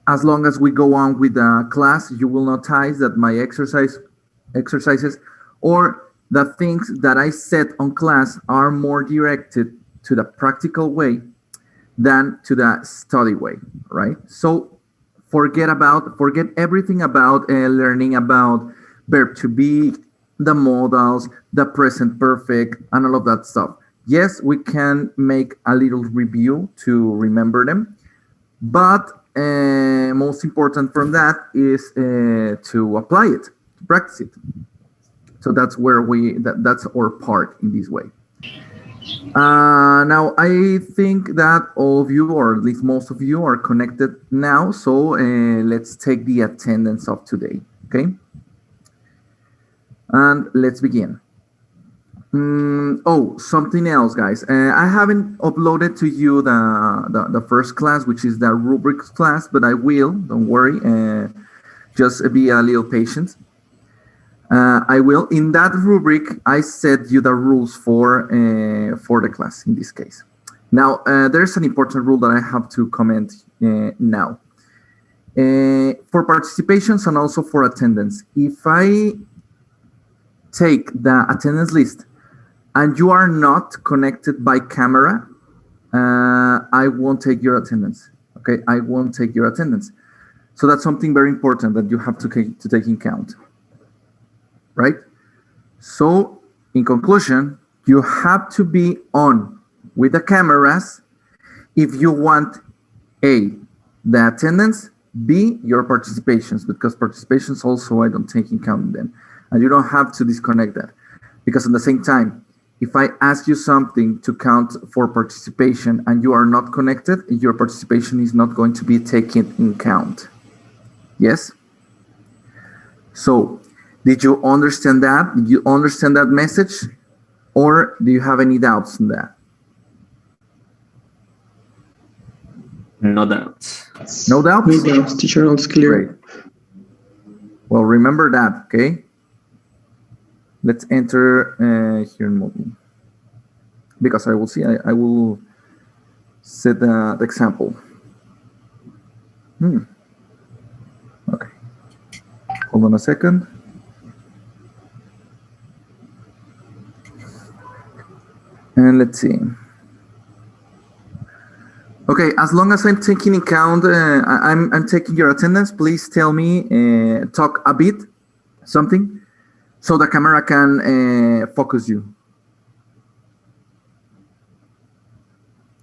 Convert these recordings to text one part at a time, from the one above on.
as long as we go on with the class, you will notice that my exercises or the things that I said on class are more directed to the practical way than to the study way, right? So forget everything about learning about verb to be, the modals, the present perfect, and all of that stuff. Yes, we can make a little review to remember them, but most important from that is to apply it, to practice it. So that's where that's our part in this way. Now, I think that all of you, or at least most of you, are connected now. So let's take the attendance of today, okay? And let's begin. Oh, something else, guys. I haven't uploaded to you the first class, which is the rubrics class, but I will. Don't worry. Just be a little patient. I will. In that rubric, I set you the rules for the class in this case. Now, there's an important rule that I have to comment now. For participations and also for attendance, if I take the attendance list and you are not connected by camera, I won't take your attendance. Okay, I won't take your attendance. So that's something very important that you have to take in account, right? So in conclusion, you have to be on with the cameras if you want A, the attendance, B, your participations, because participations also I don't take in account them. And you don't have to disconnect that, because at the same time, if I ask you something to count for participation and you are not connected, your participation is not going to be taken in count. Yes? So, did you understand that? Did you understand that message? Or do you have any doubts on that? No doubts. No doubts? No doubts, teacher, all is clear. Great. Well, remember that, okay? Let's enter here in Moodle. Because I will see, I will set the example. Okay. Hold on a second. And let's see. Okay, as long as I'm taking account, I'm taking your attendance, please tell me, talk a bit, something, so the camera can focus you.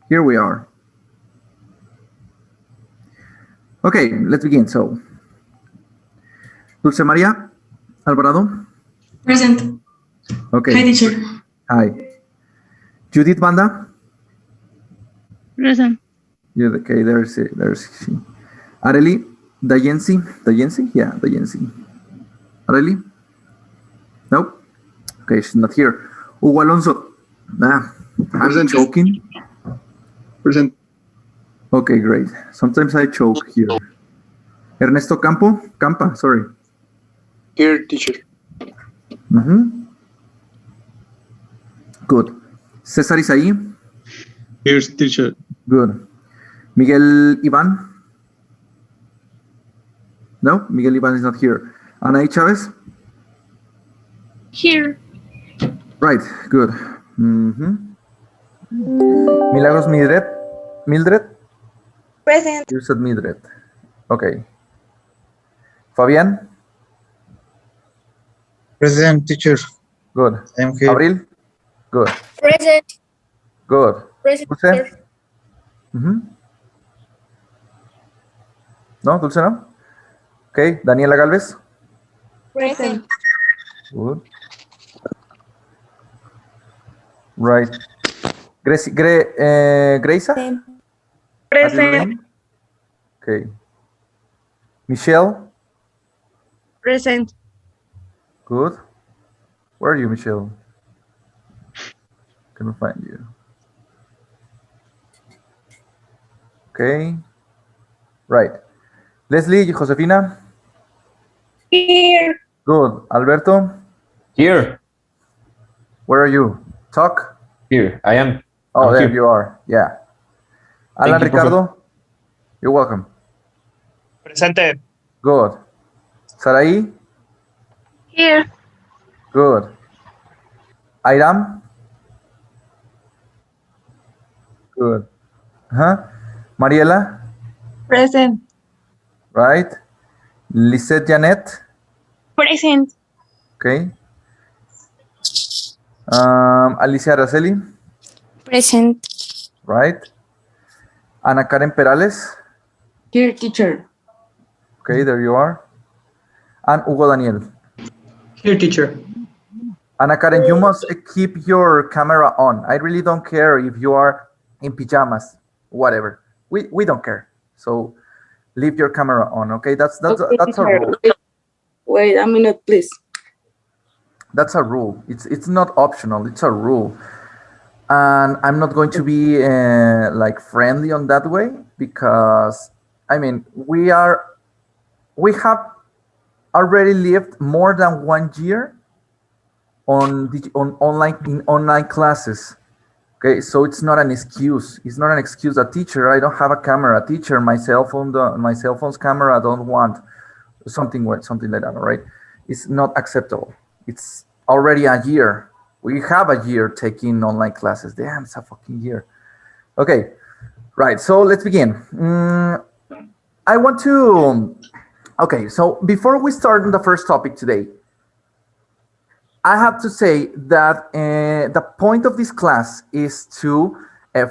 Here we are. Okay, let's begin. So, Dulce Maria Alvarado. Present. Okay. Hi, teacher. Hi. Judith Banda. Present. Yeah, okay, there's she. Areli Dayensi? Yeah, Dayensi. Areli? Nope. Okay, she's not here. Hugo Alonso. I'm choking. Present. Okay, great. Sometimes I choke here. Ernesto Campa, sorry. Here, teacher. Good. Cesar Isaí. Here's teacher. Good. Miguel Ivan? No, Miguel Ivan is not here. Anaí Chavez? Here. Right, good. Milagros Mildred? Present. You said Mildred. Okay. Fabian? Present, teacher. Good. I'm here. Abril? Good. Present. Good. Present. Dulce? No, Dulce no? Okay, Daniela Galvez? Present. Good. Right. Gracia? Present. Okay. Michelle? Present. Good. Where are you, Michelle? Cannot find you. Okay. Right. Leslie, Josefina? Here. Good. Alberto? Here. Where are you? Talk? Here. I am. Oh, I'm there here. you are. Yeah. Alan Thank you, Ricardo? You're welcome. Presente. Good. Sarai? Here. Good. Airam? Good. Huh? Mariela? Present. Right. Lisette Janet? Present. Okay. Alicia Araceli? Present. Right. Ana Karen Perales? Here, teacher. Okay, there you are. And Hugo Daniel. Here, teacher. Ana Karen, you must keep your camera on. I really don't care if you are in pajamas, whatever. We don't care. So leave your camera on, okay? That's Okay, a teacher. rule. Wait a minute, please. That's a rule. It's not optional. It's a rule. And I'm not going to be like friendly on that way because I mean we have already lived more than 1 year on online classes. Okay, so it's not an excuse. It's not an excuse. A teacher, I don't have a camera. Teacher, my cell phone's camera, I don't want something like that. All right, it's not acceptable. It's already a year. We have a year taking online classes. Damn, it's a fucking year. Okay, right. So let's begin. I want to. Okay, so before we start on the first topic today, I have to say that the point of this class is to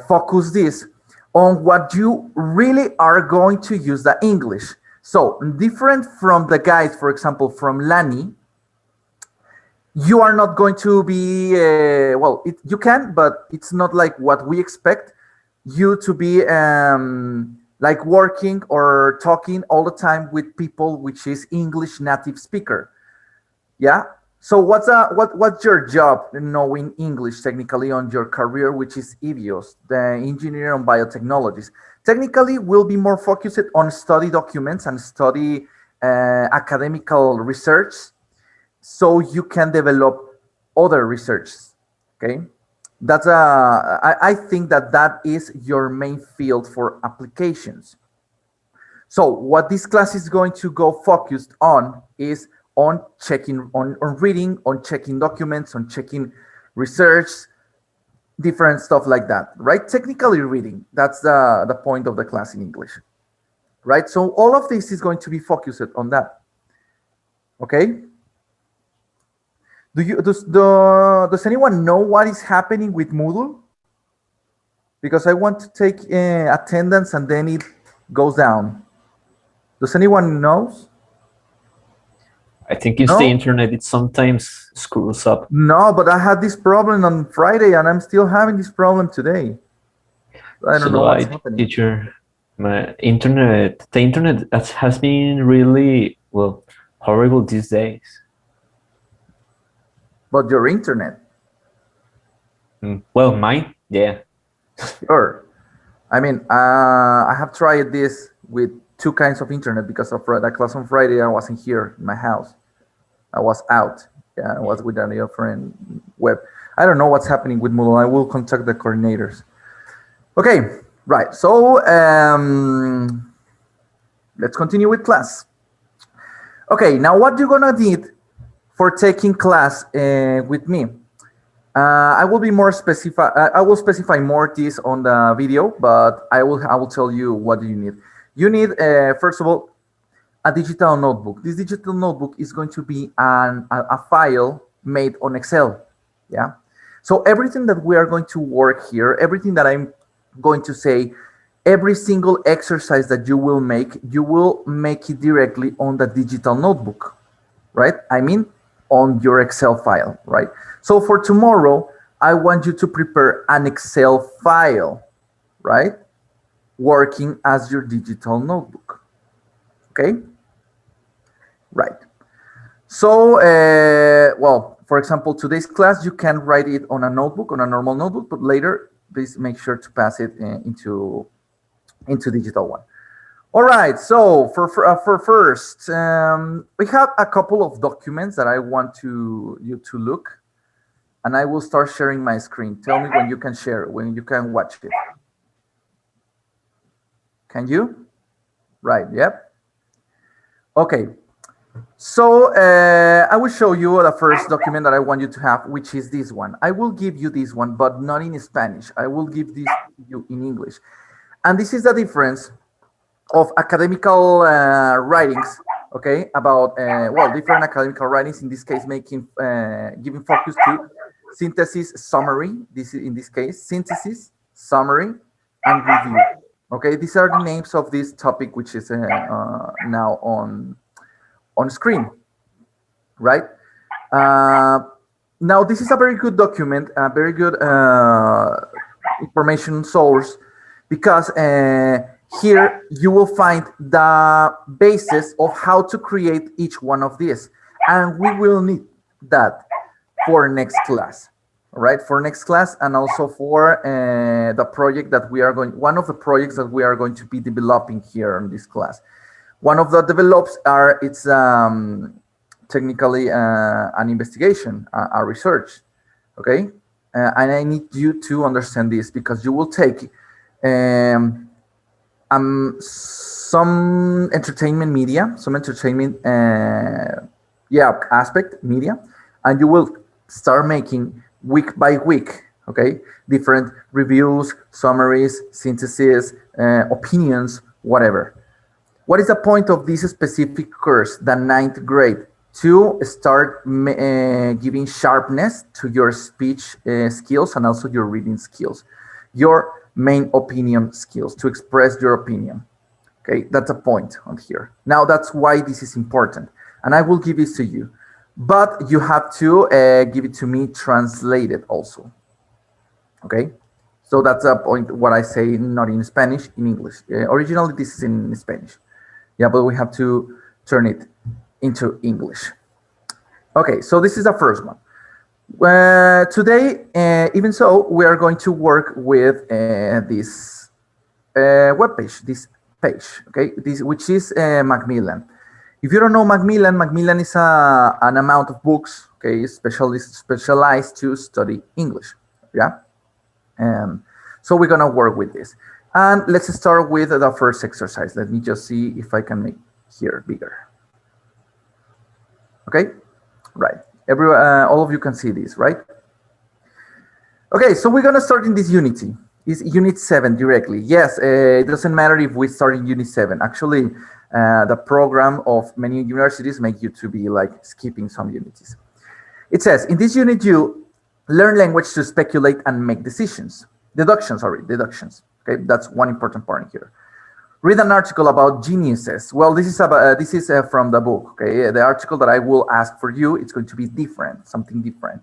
focus this on what you really are going to use the English. So different from the guys, for example, from Lani, you are not going to be, you can, but it's not like what we expect you to be like working or talking all the time with people which is English native speaker. Yeah. So what's your job knowing English technically on your career, which is EBIOS, the engineer on biotechnologies? Technically, we'll be more focused on study documents and study academical research, so you can develop other research. Okay, that's I think that is your main field for applications. So what this class is going to go focused on is on checking, on reading, on checking documents, on checking research, different stuff like that, right? Technically reading, that's the point of the class in English, right? So all of this is going to be focused on that, okay? Does anyone know what is happening with Moodle? Because I want to take attendance and then it goes down. Does anyone knows? I think it's the internet. It sometimes screws up. No, but I had this problem on Friday and I'm still having this problem today. I don't know what's happening. Teacher, the internet has been really, well, horrible these days. But your internet? Well, mine, yeah. Sure. I mean, I have tried this with two kinds of internet because of that class on Friday. I wasn't here in my house. I was out. Yeah, I was with a friend web. I don't know what's happening with Moodle. I will contact the coordinators. Okay, right. So let's continue with class. Okay, now what you're gonna need for taking class with me? I will be more specific. I will specify more this on the video, but I will tell you what you need. You need first of all a digital notebook. This digital notebook is going to be a file made on Excel. Yeah. So everything that we are going to work here, everything that I'm going to say, every single exercise that you will make it directly on the digital notebook, right? I mean, on your Excel file, right? So for tomorrow, I want you to prepare an Excel file, right? Working as your digital notebook, okay? Right. So, well, for example, today's class, you can write it on a notebook, on a normal notebook, but later, please make sure to pass it into digital one. All right, so for first, we have a couple of documents that I want you to look, and I will start sharing my screen. Tell me when you can share, when you can watch it. Can you? Right, yep. Okay. So I will show you the first document that I want you to have, which is this one. I will give you this one, but not in Spanish. I will give this to you in English. And this is the difference of academical writings, okay, about, well, different academical writings, in this case, giving focus to synthesis, summary, in this case, synthesis, summary, and review. Okay, these are the names of this topic, which is now on screen, right? Now, this is a very good document, a very good information source, because here you will find the basis of how to create each one of these. And we will need that for next class, all right? For next class, and also for the project that we are one of the projects that we are going to be developing here in this class. One of the develops it's technically an investigation, a research, okay? And I need you to understand this, because you will take some entertainment media, aspect media, and you will start making week by week, okay? Different reviews, summaries, synthesis, opinions, whatever. What is the point of this specific course, the 9th grade? To start giving sharpness to your speech skills and also your reading skills, your main opinion skills, to express your opinion. Okay, that's a point on here. Now, that's why this is important. And I will give this to you. But you have to give it to me translated also. Okay? So that's a point, what I say, not in Spanish, in English. Originally, this is in Spanish. Yeah, but we have to turn it into English. Okay, so this is the first one. Today, even so, we are going to work with this web page, okay, which is Macmillan. If you don't know Macmillan, Macmillan is an amount of books, okay, specialized to study English, yeah? So we're gonna work with this. And let's start with the first exercise. Let me just see if I can make here bigger. Okay, right. All of you can see this, right? Okay, so we're gonna start in this unity. It's unit 7 directly. Yes, it doesn't matter if we start in unit 7. Actually, the program of many universities make you to be like skipping some unities. It says, in this unit, you learn language to speculate and make deductions. Deductions. Okay, that's one important part here. Read an article about geniuses. Well, this is from the book. Okay, the article that I will ask for you, it's going to be different, something different.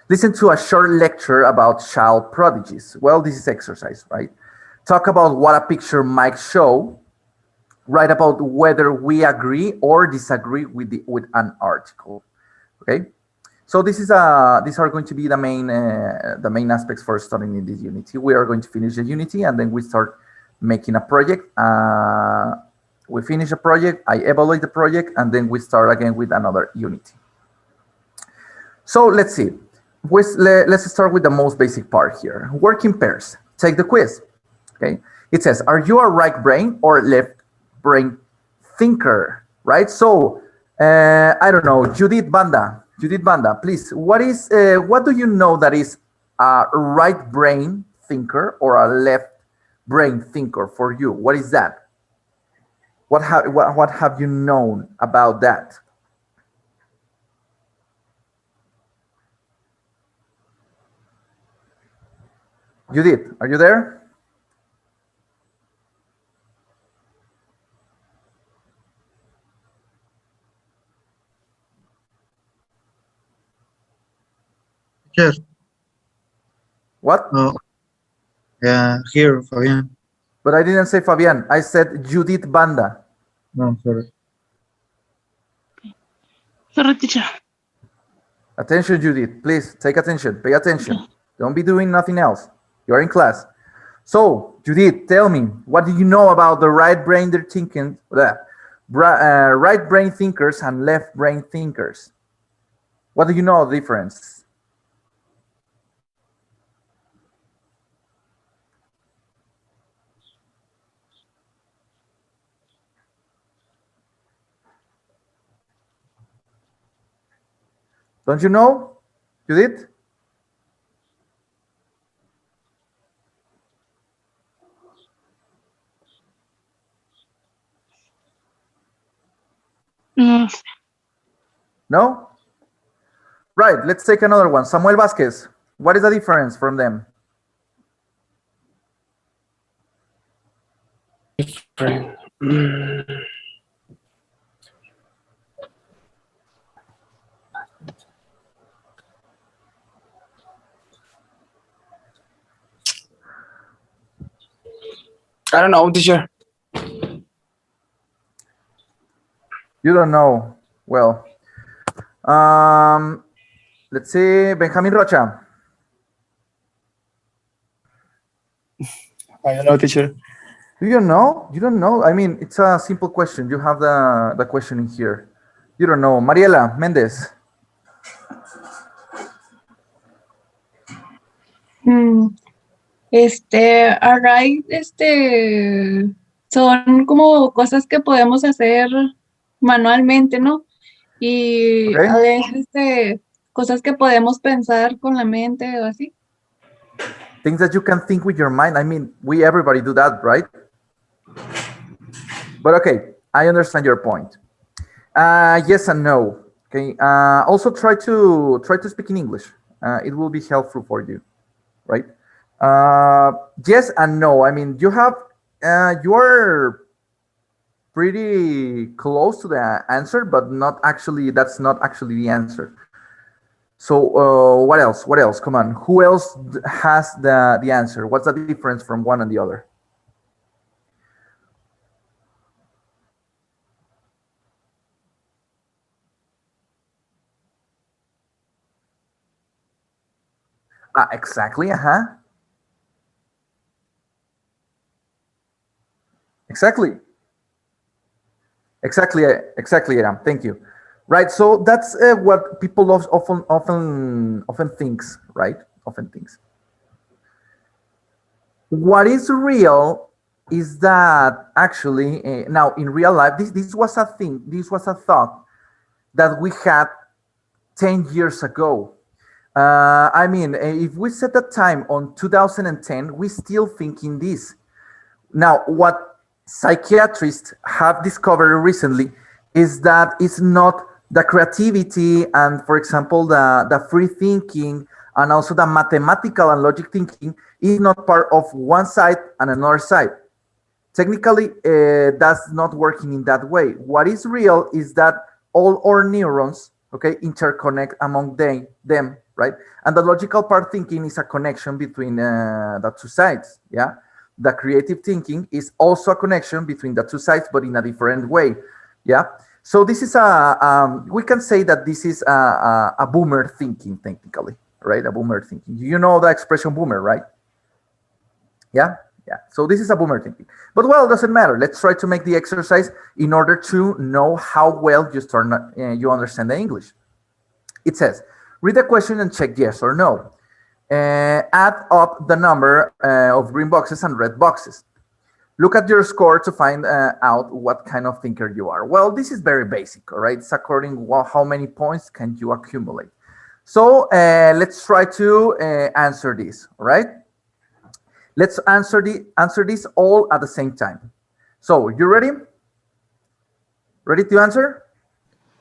Listen to a short lecture about child prodigies. Well, this is exercise, right? Talk about what a picture might show. Write about whether we agree or disagree with an article. Okay, so these are going to be the main aspects for studying in this unity. We are going to finish the unity, and then we start making a project. We finish a project, I evaluate the project, and then we start again with another unity. So let's see. Let's start with the most basic part here. Work in pairs. Take the quiz. Okay. It says, are you a right brain or left brain thinker? Right. So I don't know, Judith Banda, please. What do you know that is a right brain thinker or a left brain thinker for you? What is that? What have you known about that? Judith, are you there? Yes. What? No. Yeah, here, Fabian. But I didn't say Fabian. I said Judith Banda. No, sorry. Sorry, teacher. Attention, Judith. Please take attention. Pay attention. Don't be doing nothing else. You are in class. So, Judith, tell me, what do you know about the right brain thinking, right brain thinkers and left brain thinkers? What do you know the difference? Don't you know, Judith? Mm, No? Right, let's take another one. Samuel Vasquez. What is the difference from them? I don't know, teacher. You don't know. Well, let's see, Benjamin Rocha. I don't know, teacher. Do you know? You don't know? I mean, it's a simple question. You have the question in here. You don't know. Mariela Méndez. Array, son como cosas que podemos hacer manualmente, ¿no? Y Okay. a veces, cosas que podemos pensar con la mente o así. Things that you can think with your mind. I mean, everybody do that, right? But okay, I understand your point. Yes and no. Okay. Also try to speak in English. It will be helpful for you, right? Yes and no. I mean, you are pretty close to the answer, but not actually. That's not actually the answer. So what else? What else? Come on. Who else has the answer? What's the difference from one and the other? Exactly. Exactly. Exactly, Adam. Thank you. Right. So that's what people often thinks, right? Often thinks. What is real is that actually now in real life, this was a thing. This was a thought that we had 10 years ago. I mean, if we set the time on 2010, we still thinking this. Now, what psychiatrists have discovered recently is that it's not the creativity and, for example, the free thinking and also the mathematical and logic thinking is not part of one side and another side. Technically, that's not working in that way. What is real is that all our neurons, okay, interconnect among them, right? And the logical part thinking is a connection between the two sides, yeah? The creative thinking is also a connection between the two sides, but in a different way, yeah? So this is we can say that this is a boomer thinking, technically, right? A boomer thinking. You know the expression boomer, right? Yeah? Yeah, so this is a boomer thinking. But well, it doesn't matter. Let's try to make the exercise in order to know how well you understand the English. It says, read the question and check yes or no. Add up the number of green boxes and red boxes. Look at your score to find out what kind of thinker you are. Well, this is very basic, all right? It's according to how many points can you accumulate. So let's try to answer this, all right? Let's answer this all at the same time. So you ready? Ready to answer?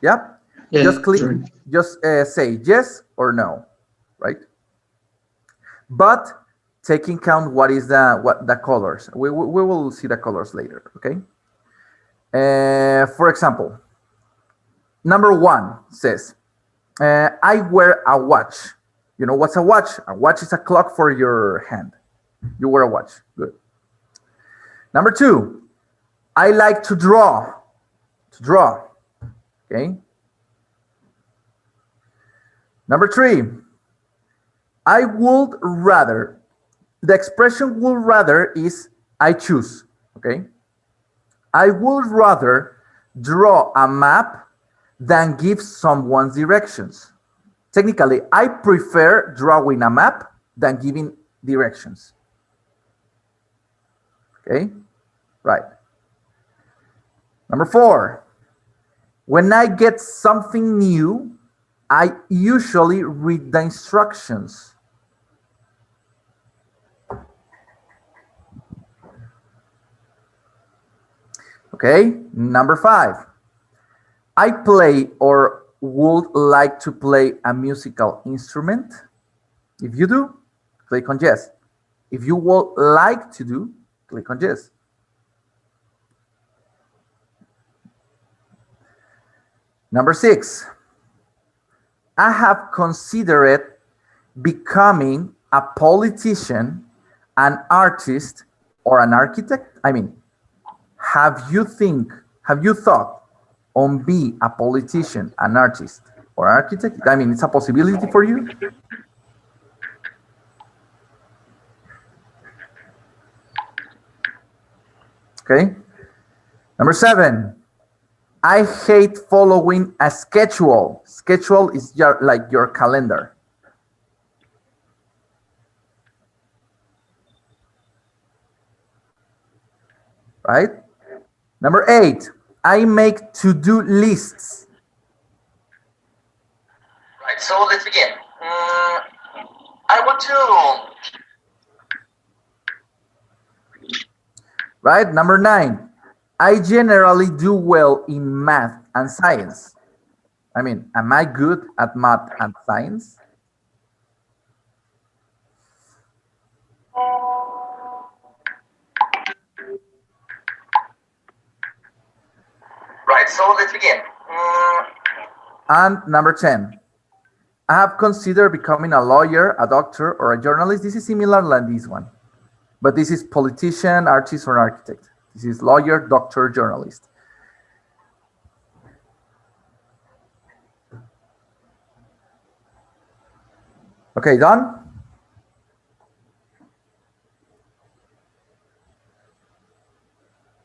Yeah. Yeah, Just click. sure. Just say yes or no, right? But take count what the colors. We will see the colors later. Okay. For example, number 1 says, "I wear a watch." You know what's a watch? A watch is a clock for your hand. You wear a watch. Good. Number 2, I like to draw. To draw. Okay. Number 3, I would rather. The expression would rather is I choose. Okay. I would rather draw a map than give someone directions. Technically, I prefer drawing a map than giving directions. Okay, right. Number 4, when I get something new, I usually read the instructions. Okay, number 5. I play or would like to play a musical instrument. If you do, click on yes. If you would like to do, click on yes. Number 6. I have considered becoming a politician, an artist, or an architect. I mean, have you thought on be a politician, an artist, or architect? I mean, it's a possibility for you. Okay. Number 7. I hate following a schedule. Schedule is like your calendar. Right? Number 8. I make to-do lists. Right, so let's begin. I want to... Right, number 9. I generally do well in math and science. I mean, am I good at math and science? Right, so let's begin. And number 10. I have considered becoming a lawyer, a doctor, or a journalist. This is similar like this one. But this is politician, artist, or architect. This is lawyer, doctor, journalist. Okay, done?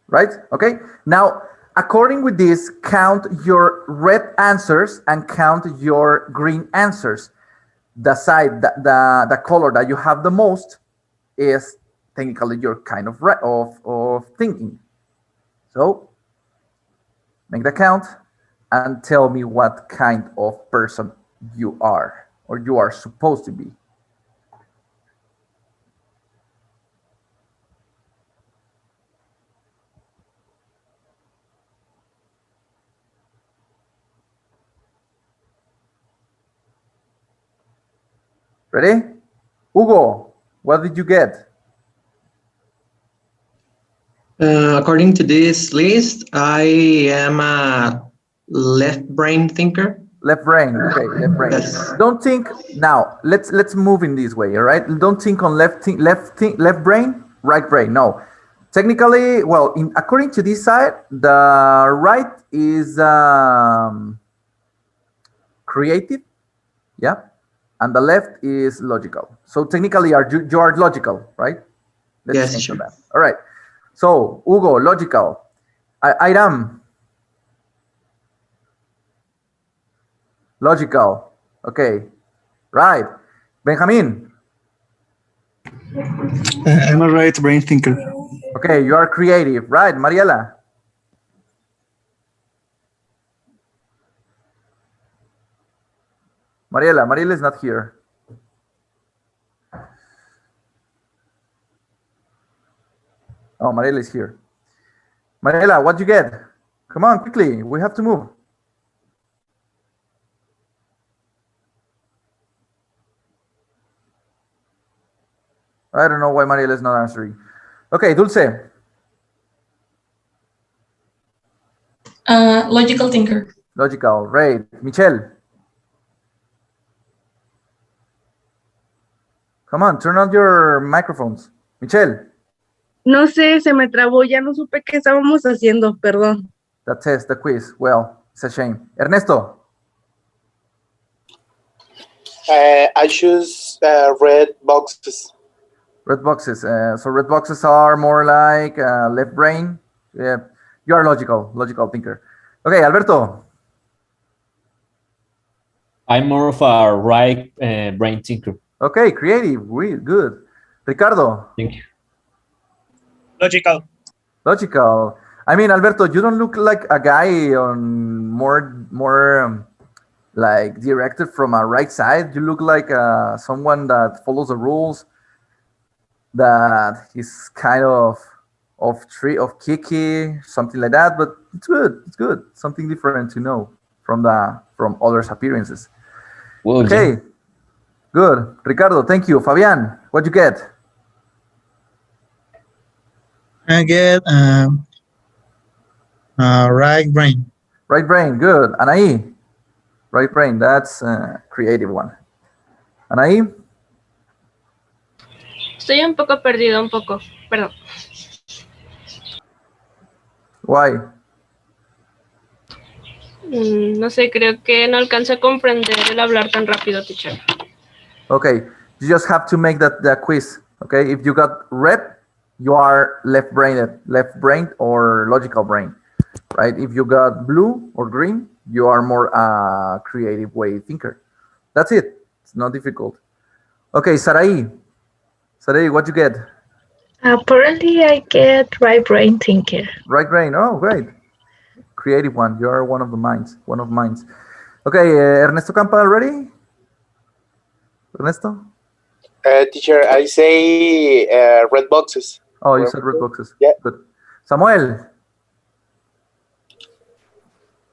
Right? Okay. Now, according with this, count your red answers and count your green answers. The side, the color that you have the most is technically your kind of thinking. So make the count and tell me what kind of person you are or you are supposed to be. Ready? Hugo, what did you get? According to this list, I am a left brain thinker. Left brain, okay, left brain. Yes. Don't think now. Let's move in this way, all right? Don't think on left brain, right brain. No, technically, well, according to this side, the right is creative, yeah, and the left is logical. So technically, you are logical, right? Yes, think sure. on that. All right. So Hugo, logical. Iram. Logical. Okay. Right. Benjamin. I'm a right brain thinker. Okay, you are creative. Right. Mariela. Mariela is not here. Oh, Mariela is here. Mariela, what'd you get? Come on, quickly. We have to move. I don't know why Mariela is not answering. Okay, Dulce. Logical thinker. Logical. Right. Michelle. Come on, turn on your microphones. Michelle. No sé, se me trabó, ya no supe qué estábamos haciendo, perdón. The test, the quiz. Well, it's a shame. Ernesto. I choose red boxes. Red boxes. So red boxes are more like left brain. Yeah, you are logical thinker. Okay, Alberto. I'm more of a right brain thinker. Okay, creative. Really good. Ricardo. Thank you. Logical. I mean, Alberto, you don't look like a guy on more like directed from a right side. You look like someone that follows the rules, that is kind of kicky, something like that. But it's good. It's good. Something different to know from others' appearances. Well, Okay, yeah. good. Ricardo, thank you. Fabian, what you get? I get right brain. Right brain, good. Anaí, right brain, that's a creative one. Anaí, Estoy un poco perdido, un poco. Perdón. why? No sé, creo que no alcanzo a comprender el hablar tan rápido, teacher. Okay, you just have to make that quiz. Okay, if you got red, you are left-brained or logical brain, right? If you got blue or green, you are more creative way thinker. That's it. It's not difficult. Okay, Sarai, what you get? Apparently, I get right brain thinker. Right brain. Oh, great. Creative one. You are one of minds. Okay, Ernesto Campa, ready? Ernesto? Teacher, I say red boxes. Oh, you said red boxes. Yeah. Good. Samuel?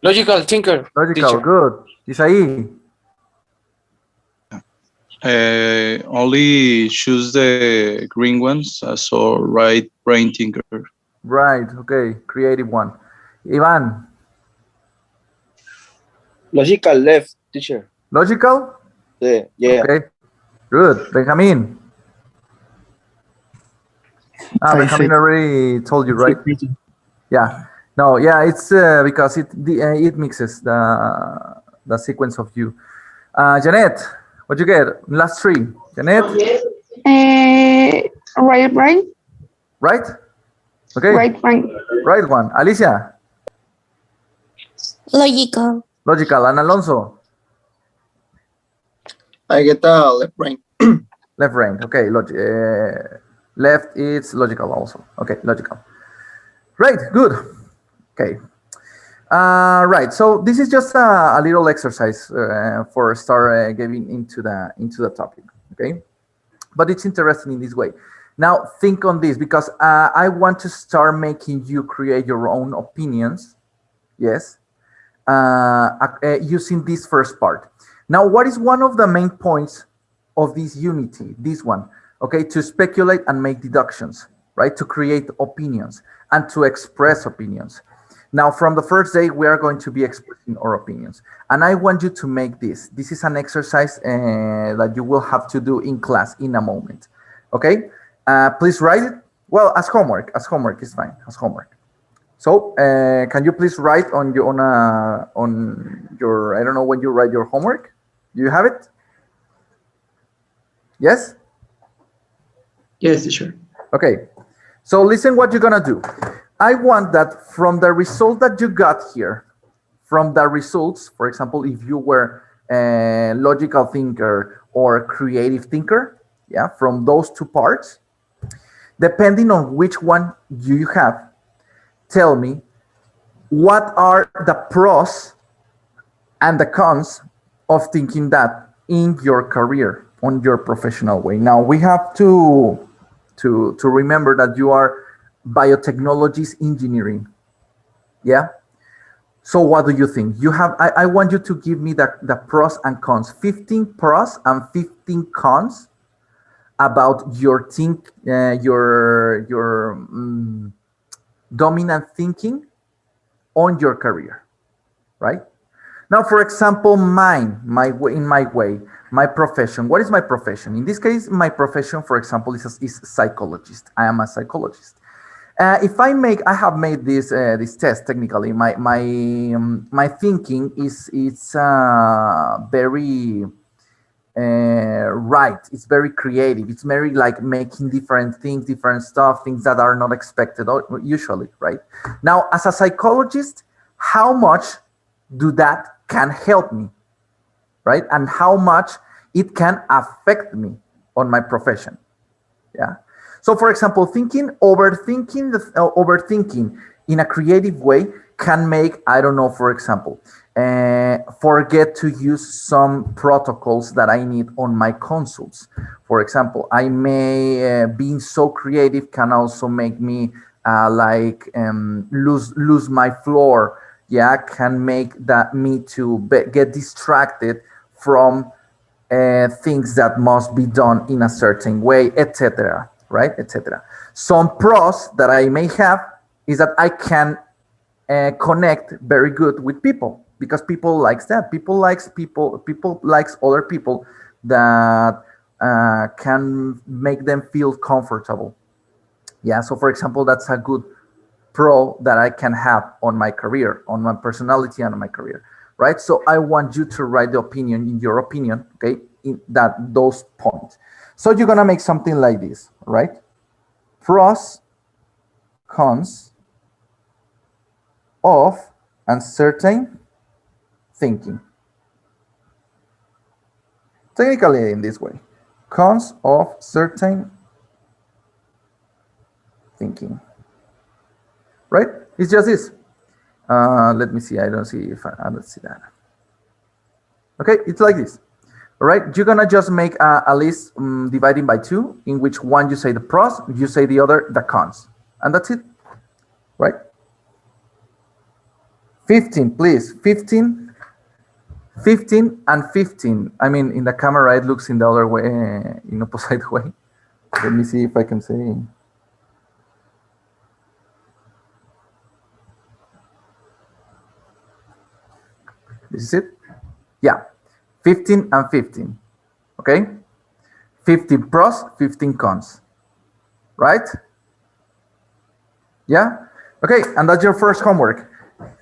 Logical thinker. Logical, teacher. good. Isaí? Only choose the green ones, so right brain thinker. Right, okay. Creative one. Ivan? Logical left, teacher. Logical? Yeah. Okay. Good. Benjamin? Benjamin already told you, right? Yeah. No, yeah, it's because it mixes the sequence of you. Janet, what you get? Last three. Janet? Right brain. Right? Okay. Right brain. Right one. Alicia? Logical. Logical. And Alonso? I get left brain. Left brain. Okay. Left it's logical also. Okay, logical. Right, good. Okay. Right. So this is just a little exercise for start getting into the topic. Okay, but it's interesting in this way. Now think on this because I want to start making you create your own opinions. Yes, using this first part. Now, what is one of the main points of this unity? This one, okay, to speculate and make deductions, right? To create opinions and to express opinions. Now, from the first day, we are going to be expressing our opinions. And I want you to make this. This is an exercise that you will have to do in class in a moment, okay? Please write it. Well, as homework is fine, as homework. So, can you please write on your, I don't know when you write your homework? Do you have it? Yes? Yes, teacher. Okay. So listen what you're gonna do. I want that from the result that you got here, from the results, for example, if you were a logical thinker or a creative thinker, yeah, from those two parts, depending on which one you have, tell me what are the pros and the cons of thinking that in your career, on your professional way. Now we have to remember that you are biotechnologies engineering. Yeah. So what do you think? You have, I want you to give me the pros and cons, 15 pros and 15 cons about your dominant thinking on your career, right? Now, for example, in my way, my profession. What is my profession? In this case, my profession, for example, is psychologist. I am a psychologist. I have made this test technically. My thinking is very right. It's very creative. It's very like making different things, different stuff, things that are not expected usually, right? Now, as a psychologist, how much do that can help me, right? And how much it can affect me on my profession, yeah? So, for example, overthinking in a creative way can make, I don't know, for example, forget to use some protocols that I need on my consults. For example, I may being so creative can also make me lose my floor. Yeah, can make that me to get distracted from things that must be done in a certain way, etc. Right, etc. Some pros that I may have is that I can connect very good with people, because people likes that. People likes other people that can make them feel comfortable. Yeah, so for example, that's a good pro that I can have on my career, on my personality and on my career, right? So I want you to write the opinion, in your opinion, okay, in those points. So you're gonna make something like this, right? Pros, cons of uncertain thinking. Technically in this way, cons of certain thinking, right? It's just this. Let me see. I don't see if I don't see that. Okay, it's like this. All right, you're gonna just make a list dividing by 2, in which one you say the pros, you say the other the cons, and that's it, right? 15, please. 15 and 15. I mean, in the camera, it looks in the other way, in opposite way. Let me see if I can say. This is it? Yeah. 15 and 15. Okay? 15 pros, 15 cons. Right? Yeah? Okay, and that's your first homework.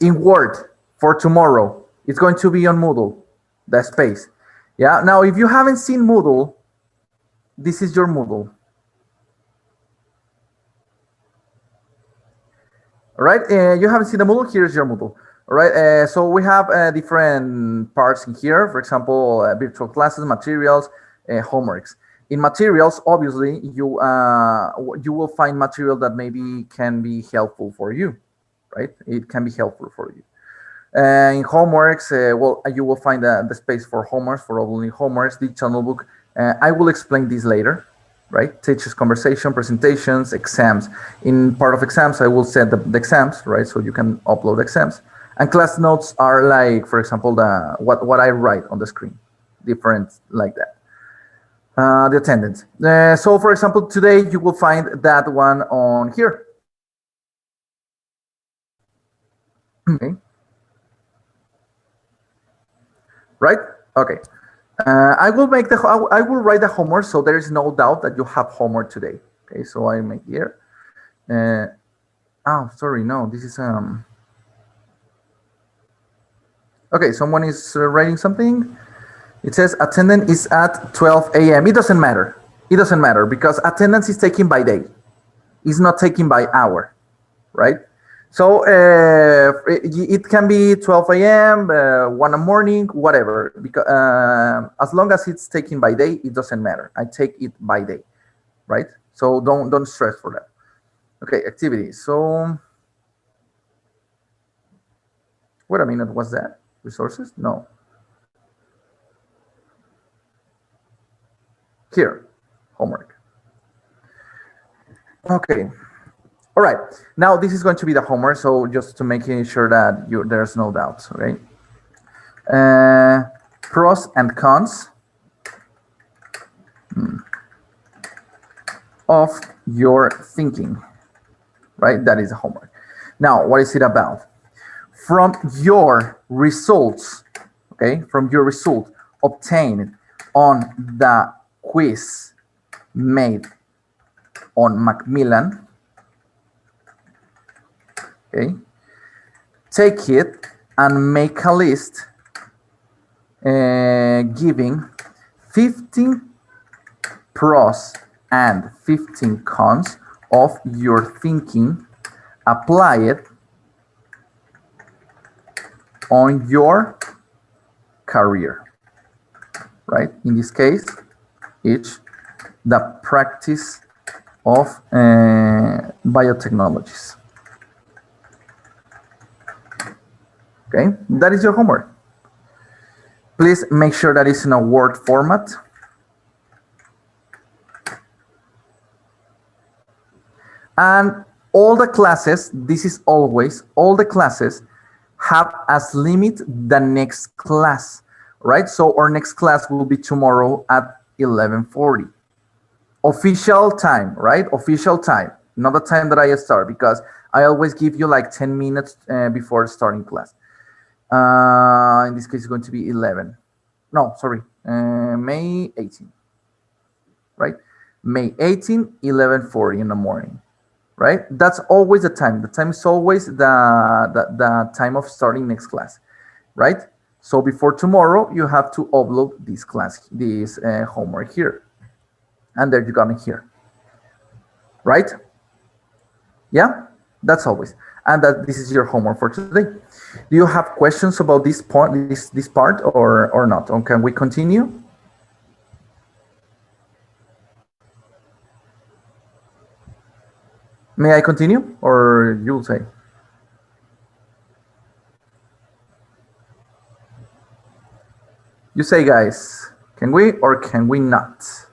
In Word for tomorrow. It's going to be on Moodle, the space. Yeah, now if you haven't seen Moodle, this is your Moodle. All right, you haven't seen the Moodle, here's your Moodle. All right, so we have different parts in here. For example, virtual classes, materials, homeworks. In materials, obviously, you will find material that maybe can be helpful for you, right? It can be helpful for you. In homeworks, well, you will find the space for homeworks, for only homeworks, digital notebook. I will explain this later, right? Teachers' conversation, presentations, exams. In part of exams, I will set the exams, right? So you can upload exams. And class notes are like, for example, what I write on the screen, different like that. The attendance. So, for example, today you will find that one on here. Okay. Right? Okay. I will write the homework, so there is no doubt that you have homework today. Okay, so I make here. Oh, sorry, no, this is okay, someone is writing something. It says attendance is at 12 a.m. It doesn't matter. It doesn't matter because attendance is taken by day. It's not taken by hour, right? So it can be 12 a.m., 1 in the morning, whatever. Because as long as it's taken by day, it doesn't matter. I take it by day, right? So don't stress for that. Okay, activities. So wait a minute, what's that? Resources? No. Here, homework. Okay. All right. Now this is going to be the homework. So just to make sure that there's no doubts. Okay. Pros and cons of your thinking. Right. That is the homework. Now, what is it about? From your results, okay, from your result obtained on the quiz made on Macmillan, okay, take it and make a list giving 15 pros and 15 cons of your thinking, apply it on your career, right? In this case, it's the practice of biotechnologies. Okay, that is your homework. Please make sure that it's in a Word format. And all the classes, this is always, all the classes have as limit the next class, right? So our next class will be tomorrow at 11:40. Official time, right? Official time, not the time that I start, because I always give you like 10 minutes before starting class. In this case, it's going to be 11. No, sorry, May 18, right? May 18, 11:40 in the morning, right? That's always the time. The time is always the time of starting next class, right? So before tomorrow, you have to upload this class, this homework here. And there you got it here, right? Yeah, that's always. And that this is your homework for today. Do you have questions about this part, this part, or not? Or can we continue? May I continue, or you'll say? You say, guys, can we or can we not?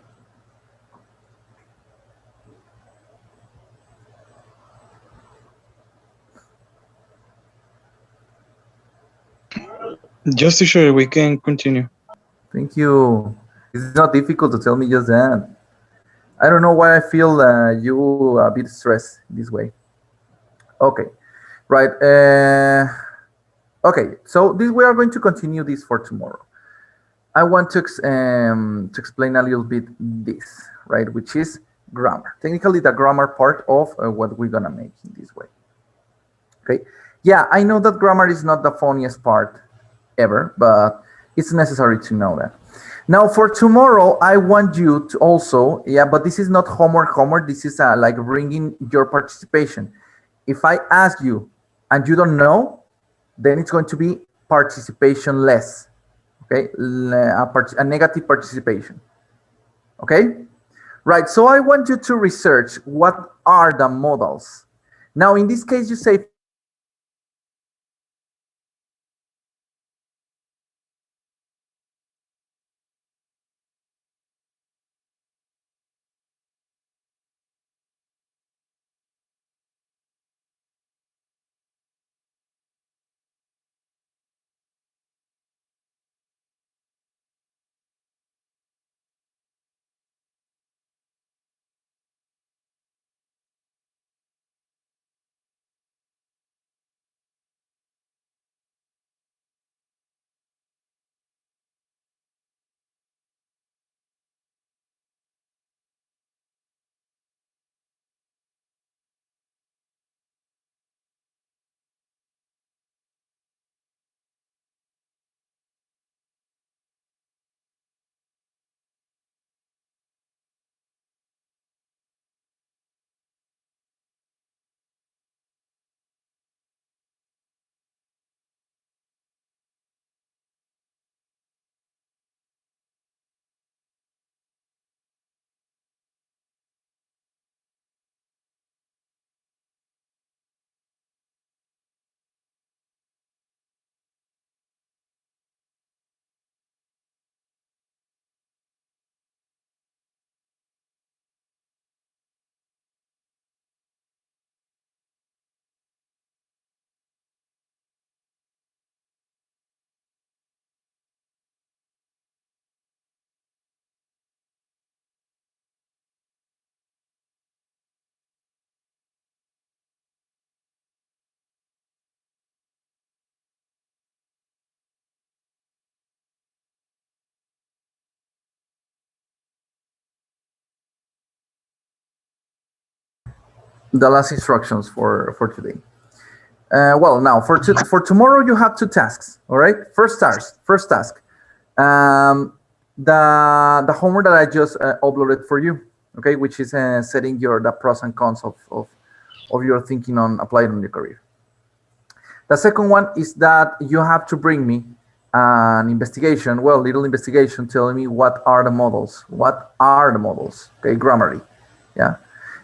Just to show you, we can continue. Thank you. It's not difficult to tell me just that. I don't know why I feel you a bit stressed this way. Okay, right. Okay, so we are going to continue this for tomorrow. I want to explain a little bit this, right, which is grammar. Technically, the grammar part of what we're gonna make in this way. Okay, yeah, I know that grammar is not the funniest part ever, but it's necessary to know that. Now for tomorrow, I want you to also, yeah, but this is not homework, this is like bringing your participation. If I ask you and you don't know, then it's going to be participation less, okay, a negative participation, okay? Right, so I want you to research what are the modals. Now in this case, you say, the last instructions for today. Well, now for tomorrow, you have two tasks. All right. First task. The homework that I just uploaded for you. Okay, which is setting the pros and cons of your thinking on applying on your career. The second one is that you have to bring me an investigation. Well, little investigation telling me what are the models. What are the models? Okay, grammarly. Yeah.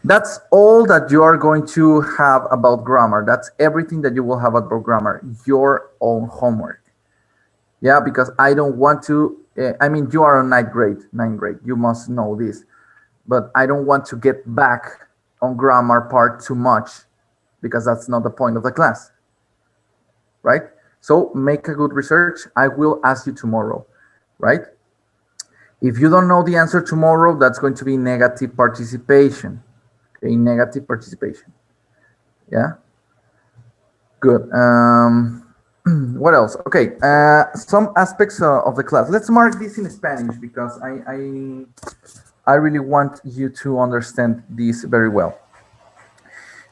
That's all that you are going to have about grammar. That's everything that you will have about grammar, your own homework. Yeah, because I don't want to, I mean, you are on ninth grade, you must know this, but I don't want to get back on grammar part too much because that's not the point of the class, right? So make a good research. I will ask you tomorrow, right? If you don't know the answer tomorrow, that's going to be negative participation. Okay, negative participation. Yeah. Good. What else? Okay. Some aspects of the class. Let's mark this in Spanish because I really want you to understand this very well.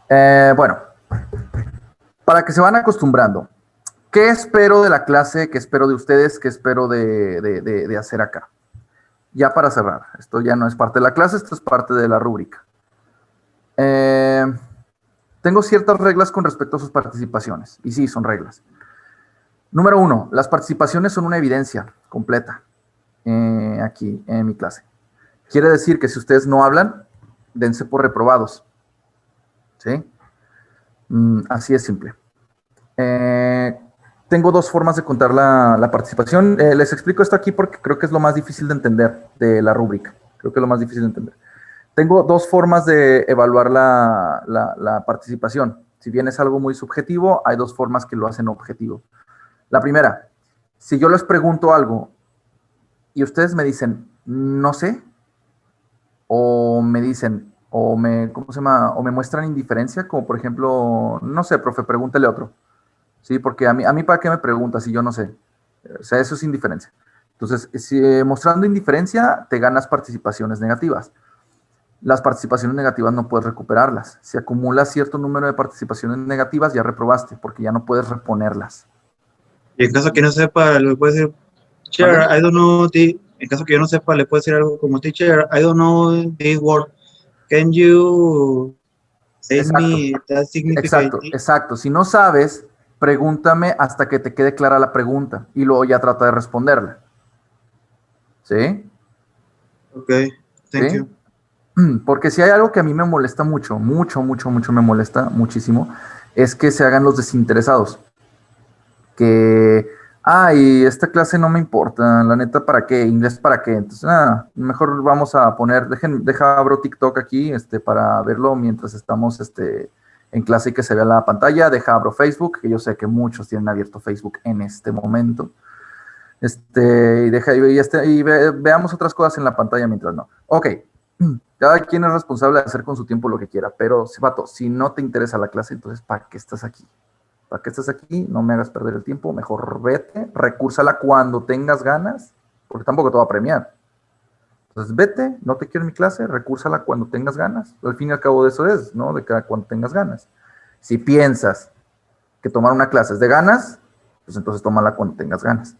Bueno, para que se van acostumbrando. ¿Qué espero de la clase? ¿Qué espero de ustedes? ¿Qué espero de hacer acá? Ya para cerrar. Esto ya no es parte de la clase, esto es parte de la rúbrica. Tengo ciertas reglas con respecto a sus participaciones. Y sí, son reglas. Número 1, las participaciones son una evidencia completa aquí en mi clase. Quiere decir que si ustedes no hablan, dense por reprobados. ¿Sí? Así es simple. Tengo dos formas de contar la participación. Les explico esto aquí porque creo que es lo más difícil de entender de la rúbrica. Creo que es lo más difícil de entender. Tengo dos formas de evaluar la participación. Si bien es algo muy subjetivo, hay dos formas que lo hacen objetivo. La primera, si yo les pregunto algo y ustedes me dicen, no sé, o me dicen, ¿cómo se llama? O me muestran indiferencia, como por ejemplo, no sé, profe, pregúntele a otro. Sí, porque a mí ¿para qué me preguntas si yo no sé? O sea, eso es indiferencia. Entonces, si, mostrando indiferencia, te ganas participaciones negativas. Las participaciones negativas no puedes recuperarlas. Si acumulas cierto número de participaciones negativas, ya reprobaste, porque ya no puedes reponerlas. Y en caso que no sepa, le puede decir, teacher, I don't know, en caso que yo no sepa, le puede decir algo como, teacher, I don't know this word. Can you say me that significant? Exacto. Si no sabes, pregúntame hasta que te quede clara la pregunta y luego ya trata de responderla. ¿Sí? Ok, thank you. Porque si hay algo que a mí me molesta mucho me molesta muchísimo, es que se hagan los desinteresados. Que, ay, esta clase no me importa, la neta, ¿para qué? ¿Inglés para qué? Entonces, mejor vamos a poner, abro TikTok aquí, para verlo mientras estamos, en clase y que se vea la pantalla. Abro Facebook, que yo sé que muchos tienen abierto Facebook en este momento. Y veamos otras cosas en la pantalla mientras no. Ok, cada quien es responsable de hacer con su tiempo lo que quiera, pero, vato, si no te interesa la clase, entonces, ¿para qué estás aquí? ¿Para qué estás aquí? No me hagas perder el tiempo, mejor vete, recúrsala cuando tengas ganas, porque tampoco te va a premiar. Entonces, vete, no te quiero en mi clase, recúrsala cuando tengas ganas. Al fin y al cabo de eso es, ¿no? De cuando tengas ganas. Si piensas que tomar una clase es de ganas, pues entonces tómala cuando tengas ganas.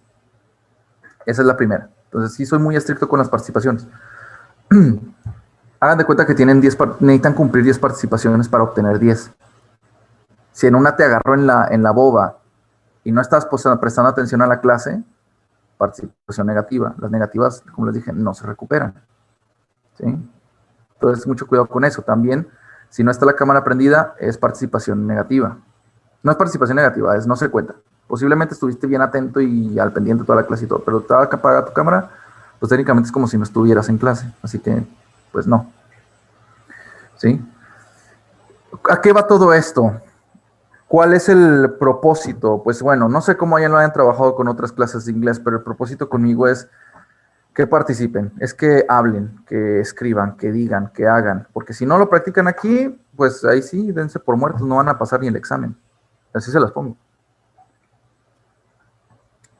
Esa es la primera. Entonces, sí soy muy estricto con las participaciones. Hagan de cuenta que tienen necesitan cumplir 10 participaciones para obtener 10. Si en una te agarró en la boba y no estás prestando atención a la clase, participación negativa. Las negativas, como les dije, no se recuperan. ¿Sí? Entonces, mucho cuidado con eso. También, si no está la cámara prendida, es participación negativa. No es participación negativa, no se cuenta. Posiblemente estuviste bien atento y al pendiente toda la clase y todo, pero estaba apagada tu cámara, pues técnicamente es como si no estuvieras en clase. Así que, pues no. ¿Sí? ¿A qué va todo esto? ¿Cuál es el propósito? Pues bueno, no sé cómo ya lo hayan trabajado con otras clases de inglés, pero el propósito conmigo es que participen, es que hablen, que escriban, que digan, que hagan, porque si no lo practican aquí, pues ahí sí, dense por muertos, no van a pasar ni el examen. Así se las pongo.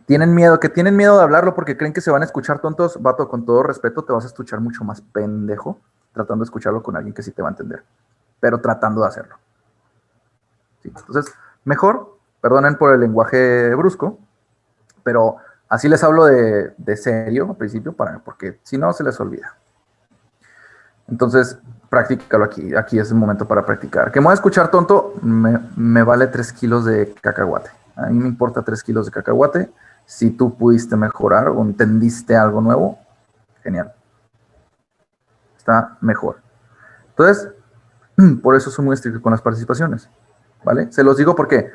Tienen miedo de hablarlo porque creen que se van a escuchar tontos. Vato, con todo respeto, te vas a escuchar mucho más pendejo tratando de escucharlo con alguien que sí te va a entender, pero tratando de hacerlo. Sí, entonces, mejor, perdonen por el lenguaje brusco, pero así les hablo de serio al principio, porque si no, se les olvida. Entonces, practícalo aquí. Aquí es el momento para practicar. Que me voy a escuchar tonto, me vale 3 kilos de cacahuate. A mí me importa 3 kilos de cacahuate. Si tú pudiste mejorar o entendiste algo nuevo, genial. Está mejor. Entonces, Por eso soy muy estricto con las participaciones, ¿vale? Se los digo porque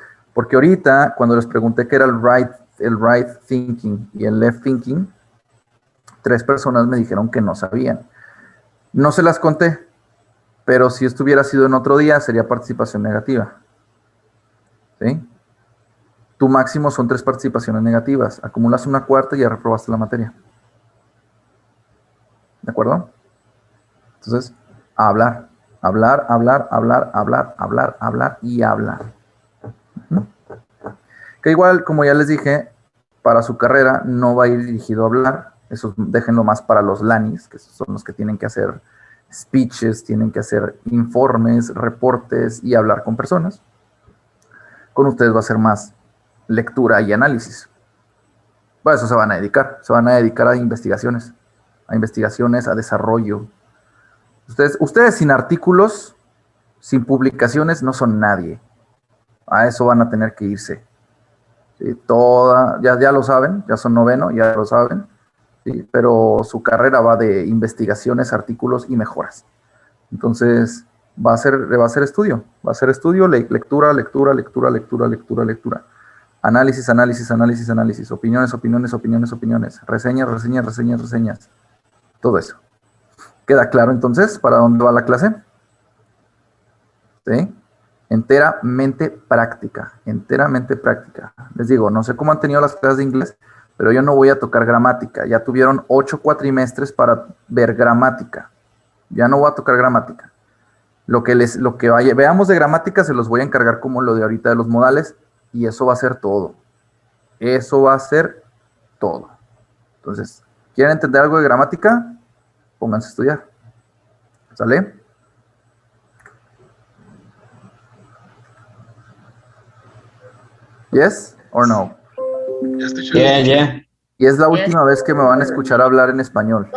ahorita, cuando les pregunté qué era el right thinking y el left thinking, 3 personas me dijeron que no sabían. No se las conté, pero si esto hubiera sido en otro día, sería participación negativa. ¿Sí? Tu máximo son 3 participaciones negativas. Acumulas una cuarta y ya reprobaste la materia. ¿De acuerdo? Entonces, a hablar. Hablar y hablar. ¿No? Que igual, como ya les dije, para su carrera no va a ir dirigido a hablar. Eso déjenlo más para los LANIs, que son los que tienen que hacer speeches, tienen que hacer informes, reportes y hablar con personas. Con ustedes va a ser más lectura y análisis. Bueno, eso se van a dedicar a investigaciones, a desarrollo. Ustedes sin artículos, sin publicaciones, no son nadie. A eso van a tener que irse. ¿Sí? Ya lo saben, ya son noveno, ya lo saben. ¿Sí? Pero su carrera va de investigaciones, artículos y mejoras. Entonces, va a ser estudio, lectura. Análisis, opiniones, reseñas. Todo eso. ¿Queda claro entonces para dónde va la clase? ¿Sí? Enteramente práctica. Les digo, no sé cómo han tenido las clases de inglés, pero yo no voy a tocar gramática. Ya tuvieron 8 cuatrimestres para ver gramática. Ya no voy a tocar gramática. Lo que veamos de gramática se los voy a encargar como lo de ahorita de los modales, y eso va a ser todo. Entonces, ¿quieren entender algo de gramática? Pónganse a estudiar. ¿Sale? ¿Yes or no? Yeah. Y es la última vez que me van a escuchar hablar en español.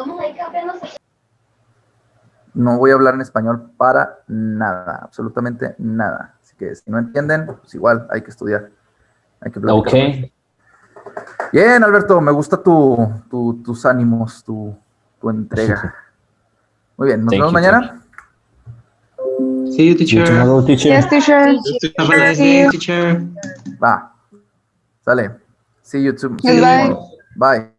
No voy a hablar en español para nada, absolutamente nada. Así que si no entienden, pues igual hay que estudiar. Hay que platicar. Okay. Bien, Alberto, me gusta tus ánimos, tu entrega. Muy bien, nos vemos mañana. See you, teacher. Tomorrow, teacher. Yes, teacher. Have a nice day, teacher. Va. Sale. See you Goodbye. tomorrow. Bye.